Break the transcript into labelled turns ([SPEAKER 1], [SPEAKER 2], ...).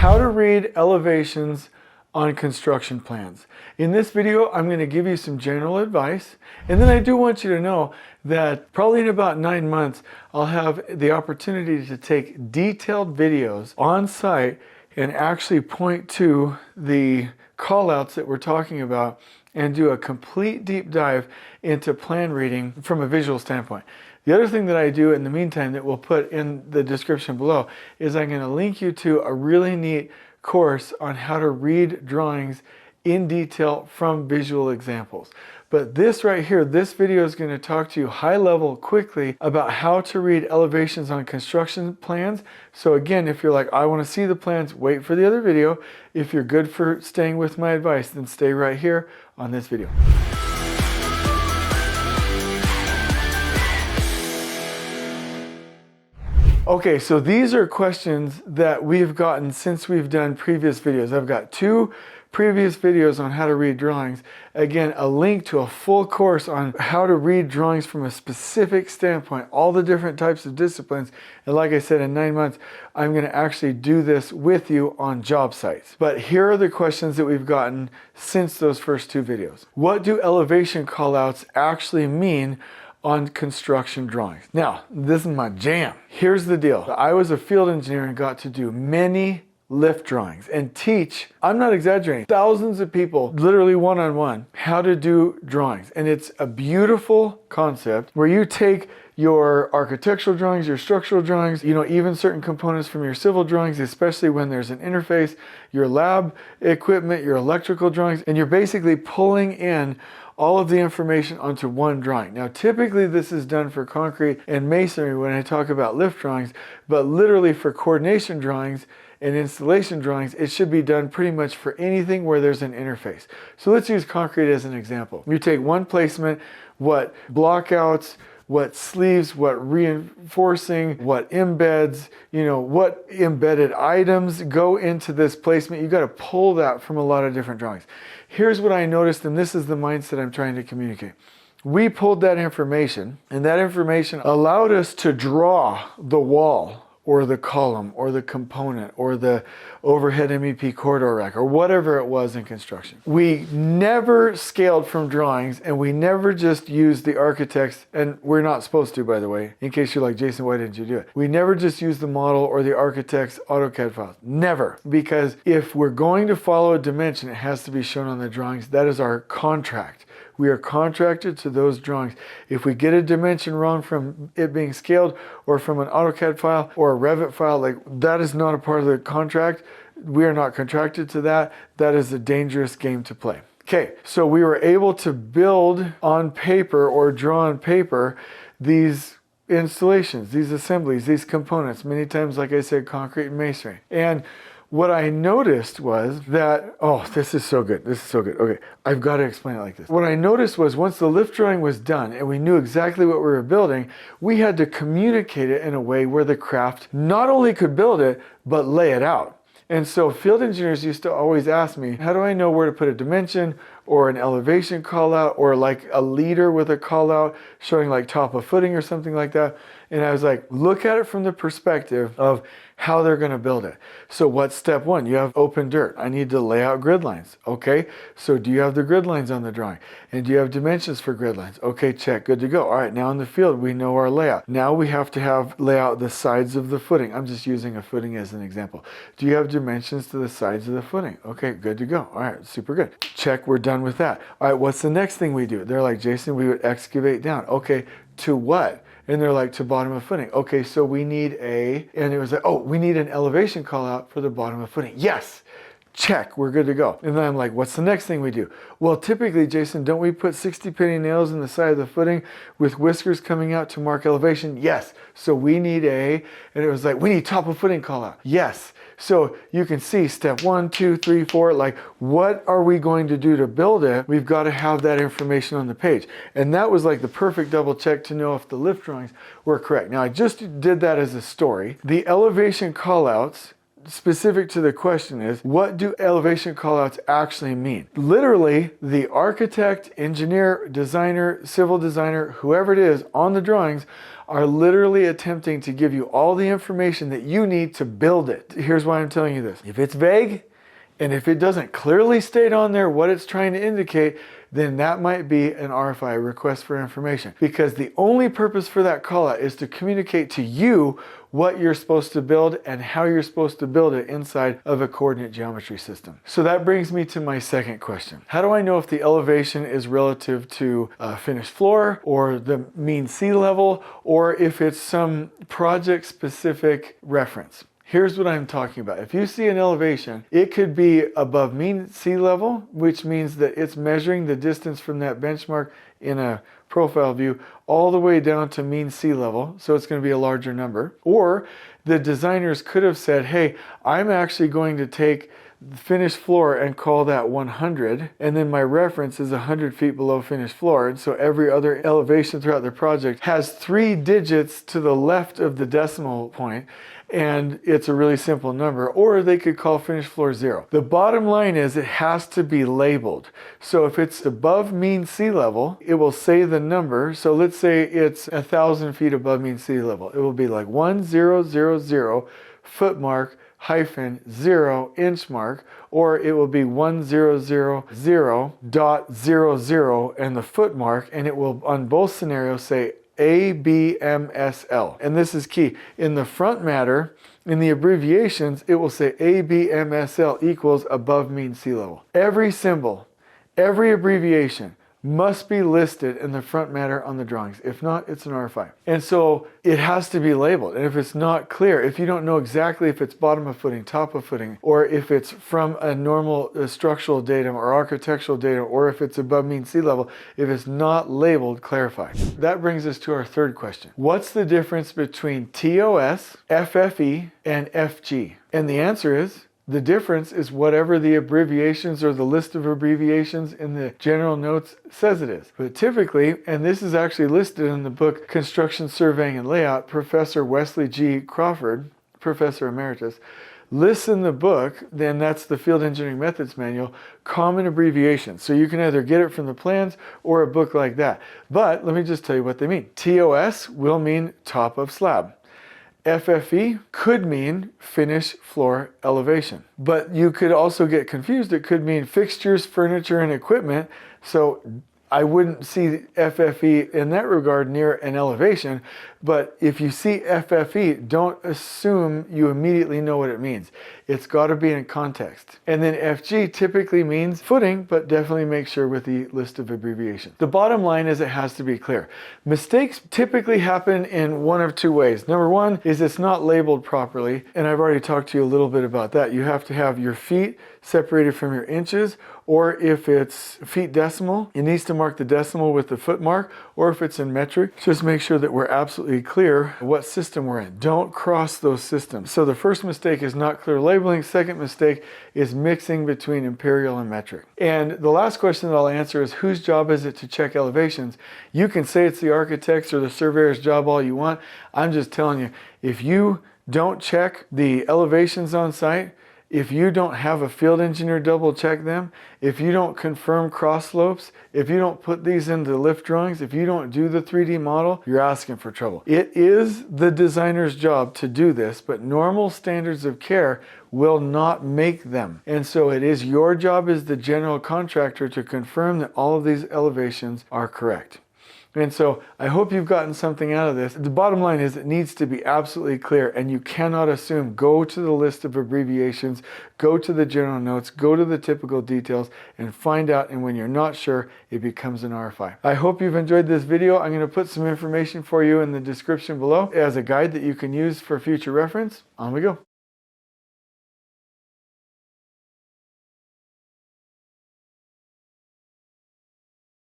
[SPEAKER 1] How to read elevations on construction plans. In this video, I'm going to give you some general advice, and then I do want you to know that probably in about 9 months, I'll have the opportunity to take detailed videos on site and actually point to the callouts that we're talking about and do a complete deep dive into plan reading from a visual standpoint. The other thing that I do in the meantime that we'll put in the description below is I'm going to link you to a really neat course on how to read drawings in detail from visual examples. But this right here, this video is going to talk to you high level quickly about how to read elevations on construction plans. So again, if you're like, I want to see the plans, wait for the other video. If you're good for staying with my advice, then stay right here on this video. Okay, so these are questions that we've gotten since we've done previous videos. I've got 2 previous videos on how to read drawings. Again, a link to a full course on how to read drawings from a specific standpoint, all the different types of disciplines. And like I said, in 9 months, I'm going to actually do this with you on job sites. But here are the questions that we've gotten since those first 2 videos. What do elevation callouts actually mean on construction drawings? Now, this is my jam. Here's the deal. I was a field engineer and got to do many lift drawings and teach, I'm not exaggerating, thousands of people, literally one-on-one, how to do drawings. And it's a beautiful concept where you take your architectural drawings, your structural drawings, even certain components from your civil drawings, especially when there's an interface, your lab equipment, your electrical drawings, and you're basically pulling in all of the information onto one drawing. Now, typically this is done for concrete and masonry when I talk about lift drawings, but literally for coordination drawings and installation drawings, it should be done pretty much for anything where there's an interface. So let's use concrete as an example. You take one placement, what blockouts, what sleeves, what reinforcing, what embeds, what embedded items go into this placement. You got to pull that from a lot of different drawings. Here's what I noticed, and this is the mindset I'm trying to communicate. We pulled that information, and that information allowed us to draw the wall or the column or the component or the overhead MEP corridor rack or whatever it was in construction. We never scaled from drawings, and we never just used the architect's, and we're not supposed to, by the way, in case you're like, Jason, why didn't you do it? We never just used the model or the architect's AutoCAD files. Never. Because if we're going to follow a dimension, it has to be shown on the drawings. That is our contract. We are contracted to those drawings. If we get a dimension wrong from it being scaled or from an AutoCAD file or a Revit file, like that is not a part of the contract. We are not contracted to that. That is a dangerous game to play. Okay, so we were able to build on paper or draw on paper these installations, these assemblies, these components, many times, like I said, concrete and masonry. And what I noticed was that, oh, this is so good. This is so good. Okay, I've got to explain it like this. What I noticed was once the lift drawing was done and we knew exactly what we were building, we had to communicate it in a way where the craft not only could build it, but lay it out. And so field engineers used to always ask me, how do I know where to put a dimension or an elevation call out or like a leader with a call out showing like top of footing or something like that? And I was like, look at it from the perspective of how they're going to build it. So what's step 1? You have open dirt. I need to lay out grid lines. Okay, so do you have the grid lines on the drawing? And do you have dimensions for grid lines? Okay, check, good to go. All right, now in the field, we know our layout. Now we have to lay out the sides of the footing. I'm just using a footing as an example. Do you have dimensions to the sides of the footing? Okay, good to go. All right, super good. Check, we're done with that. All right, what's the next thing we do? They're like, Jason, we would excavate down. Okay, to what? And they're like, to bottom of footing. Okay, so we need and it was like, oh, we need an elevation call out for the bottom of footing. Yes, check, we're good to go. And then I'm like, what's the next thing we do? Well, typically, Jason, don't we put 60 penny nails in the side of the footing with whiskers coming out to mark elevation? Yes, so we need and it was like, we need top of footing call out. Yes. So you can see step 1, 2, 3, 4, like what are we going to do to build it? We've got to have that information on the page. And that was like the perfect double check to know if the lift drawings were correct. Now I just did that as a story. The elevation callouts specific to the question is, what do elevation callouts actually mean? Literally, the architect, engineer, designer, civil designer, whoever it is on the drawings are literally attempting to give you all the information that you need to build it. Here's why I'm telling you this. If it's vague, and if it doesn't clearly state on there what it's trying to indicate, then that might be an RFI, request for information. Because the only purpose for that callout is to communicate to you what you're supposed to build and how you're supposed to build it inside of a coordinate geometry system. So that brings me to my second question. How do I know if the elevation is relative to a finished floor or the mean sea level, or if it's some project-specific reference? Here's what I'm talking about. If you see an elevation, it could be above mean sea level, which means that it's measuring the distance from that benchmark in a profile view all the way down to mean sea level, so it's going to be a larger number. Or the designers could have said, hey, I'm actually going to take the finished floor and call that 100, and then my reference is 100 feet below finished floor, and so every other elevation throughout the project has 3 digits to the left of the decimal point, and it's a really simple number. Or they could call finished floor 0. The bottom line is it has to be labeled. So if it's above mean sea level, it will say the number. So let's say it's 1,000 feet above mean sea level. It will be like 1000 foot mark hyphen 0 inch mark, or it will be 1000.00 and the foot mark, and it will on both scenarios say ABMSL. And this is key. In the front matter, in the abbreviations, it will say ABMSL equals above mean sea level. Every symbol, every abbreviation must be listed in the front matter on the drawings. If not, it's an RFI. And so it has to be labeled. And if it's not clear, if you don't know exactly if it's bottom of footing, top of footing, or if it's from a normal structural datum or architectural datum, or if it's above mean sea level, if it's not labeled, clarify. That brings us to our third question. What's the difference between TOS, FFE, and FG? And the answer is, the difference is whatever the abbreviations or the list of abbreviations in the general notes says it is. But typically, and this is actually listed in the book Construction Surveying and Layout, Professor Wesley G. Crawford, Professor Emeritus, lists in the book, then that's the Field Engineering Methods Manual, common abbreviations. So you can either get it from the plans or a book like that. But let me just tell you what they mean. TOS will mean top of slab. FFE could mean finish floor elevation. But you could also get confused. It could mean fixtures, furniture, and equipment. So I wouldn't see FFE in that regard near an elevation. But if you see FFE, don't assume you immediately know what it means. It's got to be in context. And then FG typically means footing, but definitely make sure with the list of abbreviations. The bottom line is it has to be clear. Mistakes typically happen in one of two ways. Number one is it's not labeled properly, and I've already talked to you a little bit about that. You have to have your feet separated from your inches, or if it's feet decimal, it needs to mark the decimal with the foot mark, or if it's in metric, just make sure that we're absolutely clear what system we're in. Don't cross those systems. So the first mistake is not clear labeling. Second mistake is mixing between imperial and metric. And the last question that I'll answer is, whose job is it to check elevations? You can say it's the architect's or the surveyor's job all you want. I'm just telling you, if you don't check the elevations on site, if you don't have a field engineer double check them, if you don't confirm cross slopes, if you don't put these into lift drawings, if you don't do the 3D model, you're asking for trouble. It is the designer's job to do this, but normal standards of care will not make them. And so it is your job as the general contractor to confirm that all of these elevations are correct. And so I hope you've gotten something out of this. The bottom line is it needs to be absolutely clear, and you cannot assume. Go to the list of abbreviations, go to the general notes, go to the typical details, and find out. And when you're not sure, it becomes an RFI. I hope you've enjoyed this video. I'm going to put some information for you in the description below as a guide that you can use for future reference. On we go.